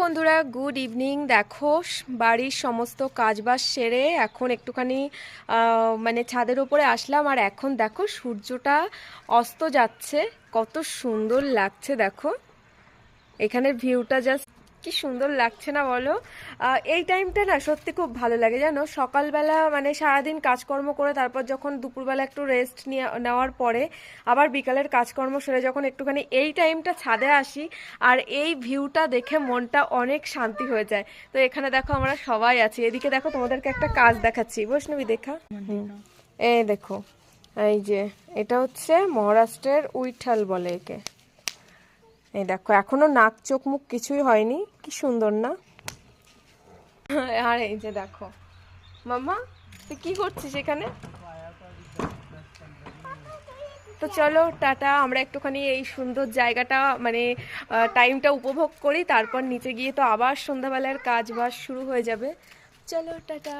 বন্ধুরা good evening. দেখো বাড়ির সমস্ত কাজবাজ সেরে এখন একটুখানি মানে ছাদের উপরে আসলাম, আর এখন দেখো সূর্যটা অস্ত যাচ্ছে, কত সুন্দর লাগছে। দেখো এখানের ভিউটা জাস্ট কি সুন্দর লাগছে না বলো? এই টাইমটা না সত্যি খুব ভালো লাগে জানো। সকালবেলা মানে সারাদিন কাজকর্ম করে তারপর যখন দুপুরবেলা একটু রেস্ট নেওয়ার পরে আবার বিকালের কাজকর্ম সেরে যখন একটুখানি এই টাইমটা ছাদে আসি, আর এই ভিউটা দেখে মনটা অনেক শান্তি হয়ে যায়। তো এখানে দেখো আমরা সবাই আছি, এদিকে দেখো তোমাদেরকে একটা কাজ দেখাচ্ছি, বৈষ্ণবী দেখা। এই দেখো, এই যে এটা হচ্ছে মহারাষ্ট্রের উইঠাল বলে একে। এই দেখো এখনো নাক চোখ মুখ কিছুই হয়নি, কি সুন্দর না? আর এই যে দেখো মামা, তুই কি করছিস এখানে? তো চলো টাটা, আমরা একটুখানি এই সুন্দর জায়গাটা মানে টাইমটা উপভোগ করি, তারপর নিচে গিয়ে তো আবার সন্ধ্যাবেলার কাজ বাজ শুরু হয়ে যাবে। চলো টাটা।